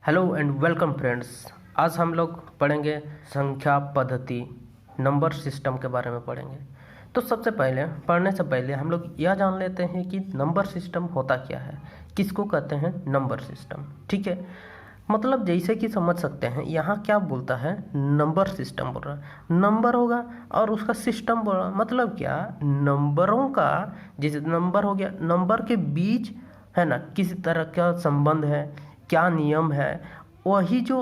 Hello and welcome friends. आज हम लोग पढ़ेंगे संख्या पद्धति नंबर सिस्टम के बारे में पढ़ेंगे। तो सबसे पहले पढ़ने से पहले हम लोग यह जान लेते हैं कि नंबर सिस्टम होता क्या है, किसको कहते हैं नंबर सिस्टम। ठीक है, मतलब जैसे कि समझ सकते हैं यहाँ क्या बोलता है, नंबर सिस्टम बोल रहा है, नंबर होगा और उसका सिस्टम बोल रहा है। मतलब क्या, नंबरों का, जैसे नंबर हो गया, नंबर के बीच है ना किसी तरह का संबंध है, क्या नियम है, वही जो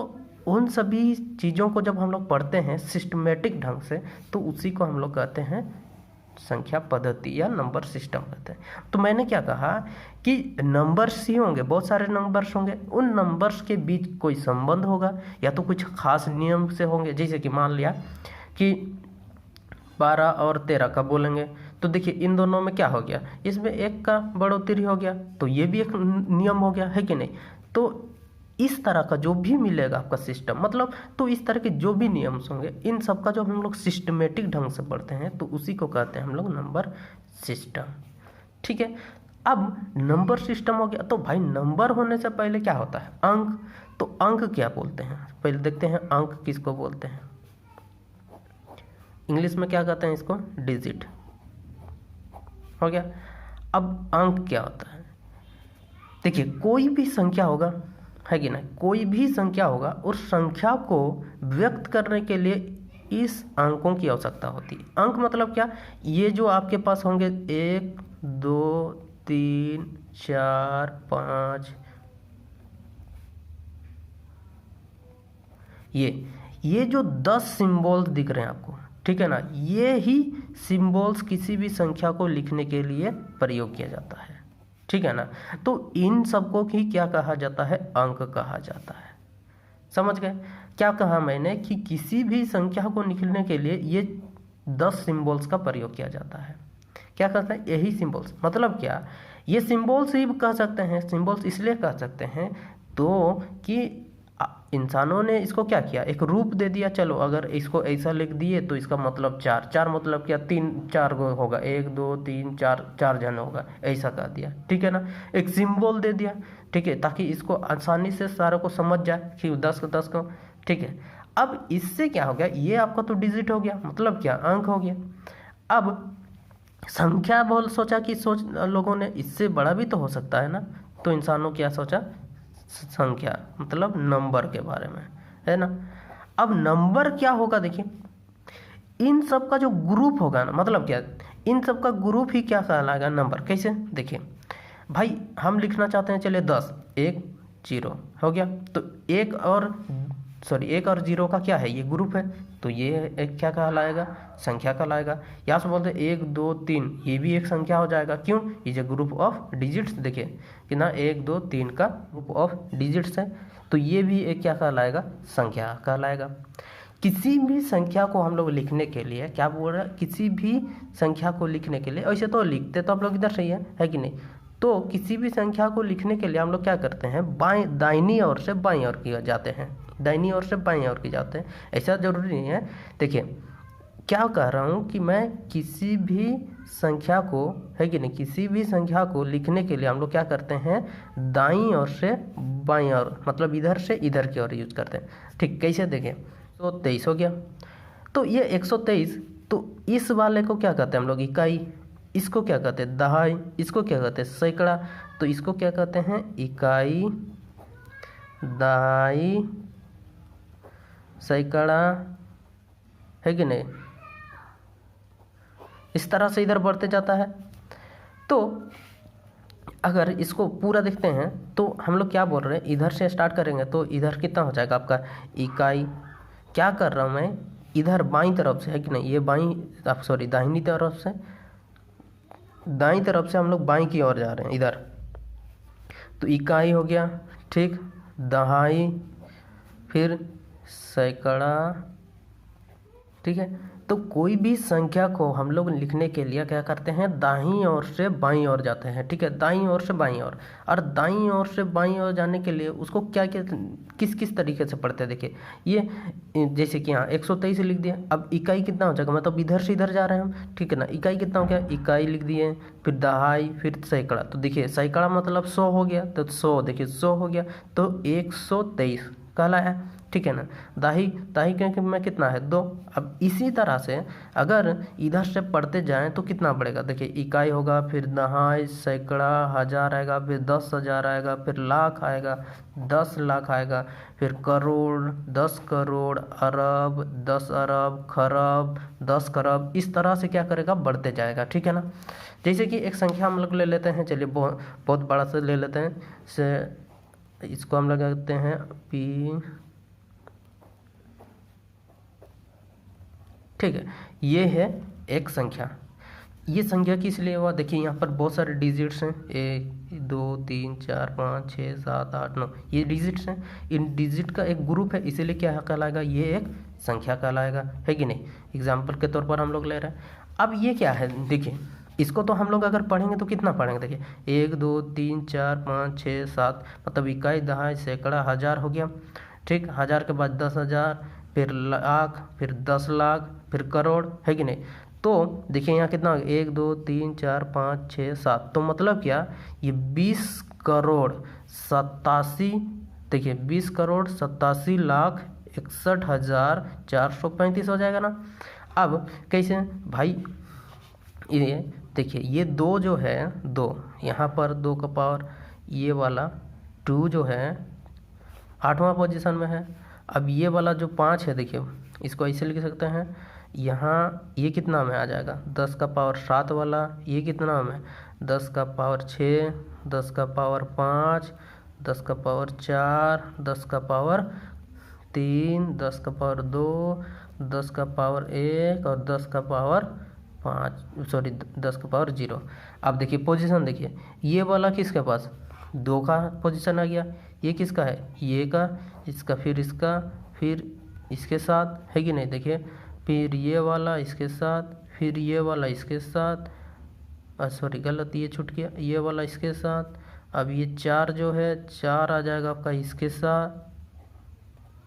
उन सभी चीज़ों को जब हम लोग पढ़ते हैं सिस्टमेटिक ढंग से, तो उसी को हम लोग कहते हैं संख्या पद्धति या नंबर सिस्टम कहते हैं। तो मैंने क्या कहा कि नंबर्स ही होंगे, बहुत सारे नंबर्स होंगे, उन नंबर्स के बीच कोई संबंध होगा या तो कुछ खास नियम से होंगे। जैसे कि मान लिया कि 12 और 13 का बोलेंगे, तो देखिए इन दोनों में क्या हो गया, इसमें एक का बढ़ोतरी हो गया, तो ये भी एक नियम हो गया, है कि नहीं। तो इस तरह का जो भी मिलेगा आपका सिस्टम, मतलब तो इस तरह के जो भी नियम्स होंगे, इन सब का जो हम लोग सिस्टमेटिक ढंग से पढ़ते हैं तो उसी को कहते हैं हम लोग नंबर सिस्टम। ठीक है, अब नंबर सिस्टम हो गया, तो भाई नंबर होने से पहले क्या होता है, अंक। तो अंक क्या बोलते हैं, पहले देखते हैं अंक किसको बोलते हैं। इंग्लिश में क्या कहते हैं इसको, डिजिट हो गया। अब अंक क्या होता है, देखिए कोई भी संख्या होगा, है कि नहीं, कोई भी संख्या होगा, उस संख्या को व्यक्त करने के लिए इस अंकों की आवश्यकता होती है। अंक मतलब क्या, ये जो आपके पास होंगे 1 2 3 4 5, ये जो 10 सिंबल्स दिख रहे हैं आपको, ठीक है ना, ये ही सिंबल्स किसी भी संख्या को लिखने के लिए प्रयोग किया जाता है। ठीक है ना, तो इन सबको ही क्या कहा जाता है, अंक कहा जाता है। समझ गए क्या कहा मैंने, कि किसी भी संख्या को लिखने के लिए ये 10 सिंबल्स का प्रयोग किया जाता है। क्या कहते हैं, यही सिंबल्स, मतलब क्या, ये सिंबल्स ही कह सकते हैं। सिंबल्स इसलिए कह सकते हैं तो कि इंसानों ने इसको क्या किया, एक रूप दे दिया। चलो अगर इसको ऐसा लिख दिए तो इसका मतलब 4 4 मतलब क्या, 3 4 गो होगा, 1 2 3 4 4 जन होगा, ऐसा कह दिया। ठीक है ना, एक सिंबल दे दिया, ठीक है, ताकि इसको आसानी से सारों को समझ जाए कि 10 को 10 को। ठीक है, अब इससे क्या हो गया, ये आपका तो डिजिट हो गया, मतलब क्या, अंक हो गया। अब संख्या बोल सोचा कि लोगों ने इससे बड़ा भी तो हो सकता है ना, तो इंसानों क्या सोचा, संख्या मतलब नंबर के बारे में, है ना। अब नंबर क्या होगा, देखिए इन सब का जो ग्रुप होगा ना, मतलब क्या, इन सब का ग्रुप ही क्या कहलाएगा, नंबर। कैसे, देखिए भाई हम लिखना चाहते हैं, चलिए 10 1 0 हो गया, तो एक और 0 का क्या है, ये ग्रुप है, तो ये एक क्या कहलाएगा, संख्या कहलाएगा। यहाँ से बोलते हैं 1 2 3, ये भी एक संख्या हो जाएगा। क्यों, ये जो ग्रुप ऑफ डिजिट्स, देखिए कि ना 1 2 3 का ग्रुप ऑफ डिजिट्स है, तो ये भी एक क्या कहलाएगा, संख्या कहलाएगा। किसी भी संख्या को हम लोग लिखने के लिए क्या बोल रहे हैं, किसी भी संख्या को लिखने के लिए, ऐसे तो लिखते तो आप लोग इधर सही है कि नहीं। तो किसी भी संख्या को लिखने के लिए हम लोग क्या करते हैं, दाहिनी ओर से बाईं ओर की जाते हैं, दाहिनी ओर से बाईं ओर की जाते हैं। ऐसा जरूरी नहीं है। देखिए क्या कह रहा हूँ कि मैं किसी भी संख्या को, है कि नहीं, किसी भी संख्या को लिखने के लिए हम लोग क्या करते हैं, दाईं ओर से बाईं ओर, मतलब इधर से इधर की ओर यूज करते हैं। ठीक, कैसे, देखें 123 हो गया, तो ये 123, तो इस वाले को क्या कहते हैं हम लोग, इकाई। इसको क्या कहते हैं, दहाई। इसको क्या कहते हैं, सैकड़ा। तो इसको क्या कहते हैं, इकाई, दहाई, सैकड़ा, है कि नहीं। इस तरह से इधर बढ़ते जाता है। तो अगर इसको पूरा देखते हैं तो हम लोग क्या बोल रहे हैं, इधर से स्टार्ट करेंगे तो इधर कितना हो जाएगा आपका, इकाई। क्या कर रहा हूँ मैं, इधर बाईं तरफ से, है कि नहीं, ये दाहिनी तरफ से, दाईं तरफ से हम लोग बाईं की ओर जा रहे हैं इधर, तो इकाई हो गया, ठीक, दहाई, फिर सैकड़ा, ठीक है। तो कोई भी संख्या को हम लोग लिखने के लिए क्या करते हैं, दाईं ओर से बाईं ओर जाते हैं, ठीक है, दाईं ओर से बाईं ओर। और दाईं ओर से बाईं ओर जाने के लिए उसको क्या क्या किस किस तरीके से पढ़ते हैं, देखिए ये जैसे कि यहाँ 123 लिख दिया। अब इकाई कितना हो जाएगा, मतलब इधर से इधर जा रहे हैं हम, ठीक है ना। इकाई कितना हो गया, इकाई लिख दिए, फिर दहाई, फिर सैकड़ा। तो देखिए सैकड़ा मतलब 100 हो गया, तो 100 देखिए 100 हो गया, तो 123 कहलाया, ठीक है ना। दाही दाही क्योंकि में कितना है 2। अब इसी तरह से अगर इधर से पढ़ते जाएं तो कितना बढ़ेगा, देखिए इकाई होगा, फिर दहाई, सैकड़ा, हज़ार आएगा, फिर 10,000 आएगा, फिर लाख आएगा, 10 लाख आएगा, फिर करोड़, 10 करोड़, अरब, 10 अरब, खरब, 10 खरब। इस तरह से क्या करेगा, बढ़ते जाएगा, ठीक है ना। जैसे कि एक संख्या हम लोग ले लेते हैं, चलिए बहुत बड़ा से ले लेते हैं, से इसको हम लगाते हैं P, ठीक है। ये है एक संख्या। ये संख्या किस लिए हुआ, देखिए यहाँ पर बहुत सारे डिजिट्स हैं, 1 2 3 4 5 6 7 8 9, ये डिजिट्स हैं। इन डिजिट का एक ग्रुप है, इसीलिए क्या कहलाएगा, ये एक संख्या कहलाएगा, है कि नहीं। एग्जाम्पल के तौर पर हम लोग ले रहे हैं। अब ये क्या है, देखिए इसको तो हम लोग अगर पढ़ेंगे तो कितना पढ़ेंगे, देखिए 1 2 3 4 5 6 7, मतलब इकाई, दहाई, सैकड़ा, हज़ार हो गया, ठीक। हज़ार के बाद 10,000, फिर लाख, फिर 10 लाख, फिर करोड़, है कि नहीं। तो देखिए यहाँ कितना, 1 2 3 4 5 6 7, तो मतलब क्या, ये 20 करोड़ 87, देखिए 20 करोड़ 87 लाख 61,435 हो जाएगा ना। अब कैसे भाई, ये देखिए ये 2 जो है, 2 यहाँ पर 2 का पावर, ये वाला 2 जो है 8वां पोजीशन में है। अब ये वाला जो 5 है, देखिए इसको ऐसे लिख सकते हैं, यहाँ ये कितना में आ जाएगा, 10 का पावर 7 वाला, ये कितना में 10 का पावर 6, 10 का पावर 5, 10 का पावर 4, 10 का पावर 3, 10 का पावर 2, 10 का पावर 1 और 10 का पावर 5, सॉरी 10 का पावर 0। अब देखिए पोजीशन, देखिए ये वाला किसके पास, 2 का पोजीशन आ गया, ये किसका है, ये का, इसका, फिर इसका, फिर इसके साथ, है कि नहीं। देखिए फिर ये वाला इसके साथ, फिर ये वाला इसके साथ, सॉरी गलत, ये छूट गया, ये वाला इसके साथ। अब ये 4 जो है 4 आ जाएगा आपका इसके साथ,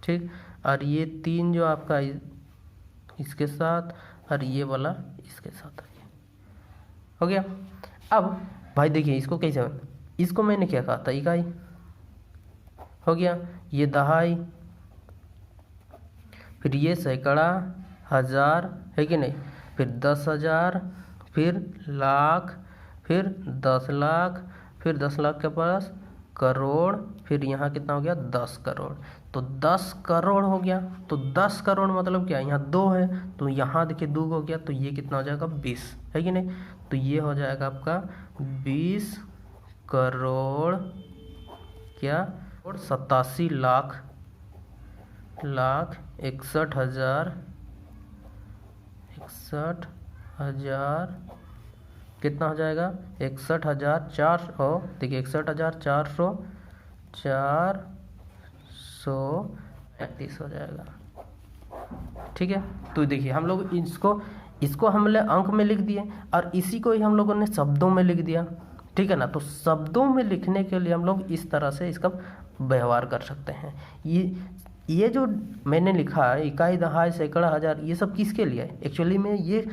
ठीक। और ये 3 जो आपका इसके साथ, और ये वाला इसके साथ हो गया। अब भाई देखिए इसको कैसे, इसको मैंने क्या कहा था, इकाई हो गया, ये दहाई, फिर ये सैकड़ा, हज़ार, है कि नहीं, फिर 10,000, फिर लाख, फिर 10 लाख, फिर 10 लाख के पास करोड़, फिर यहाँ कितना हो गया 10 करोड़। तो 10 करोड़ हो गया, तो 10 करोड़ मतलब क्या, यहाँ 2 है, तो यहाँ देखिए 2 हो गया, तो ये कितना हो जाएगा 20, है कि नहीं। तो ये हो जाएगा आपका 20 करोड़ क्या, और 87 लाख 61,000 कितना हो जाएगा 61,400, देखिए 61,435 हो जाएगा, ठीक है। तो देखिए हम लोग इसको हमने अंक में लिख दिए, और इसी को ही हम लोगों ने शब्दों में लिख दिया, ठीक है ना। तो शब्दों में लिखने के लिए हम लोग इस तरह से इसका व्यवहार कर सकते हैं। ये जो मैंने लिखा है, इकाई, दहाई, सैकड़ा, हज़ार, ये सब किसके लिए है एक्चुअली में, ये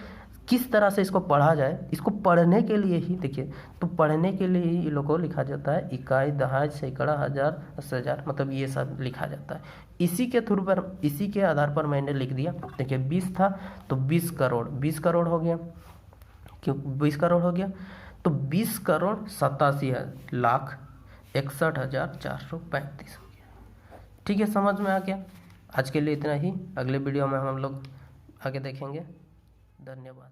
किस तरह से इसको पढ़ा जाए, इसको पढ़ने के लिए ही, देखिए तो पढ़ने के लिए ही ये लोगों को लिखा जाता है, इकाई, दहाई, सैकड़ा, हज़ार, 10,000, मतलब ये सब लिखा जाता है। इसी के थ्रू पर, इसी के आधार पर मैंने लिख दिया। देखिए 20 था तो 20 करोड़, 20 करोड़ हो गया, क्यों 20 करोड़ हो गया, तो 20 करोड़ 87 लाख 61,435 हो गया, ठीक है। समझ में आ गया। आज के लिए इतना ही, अगले वीडियो में हम लोग आगे देखेंगे। धन्यवाद।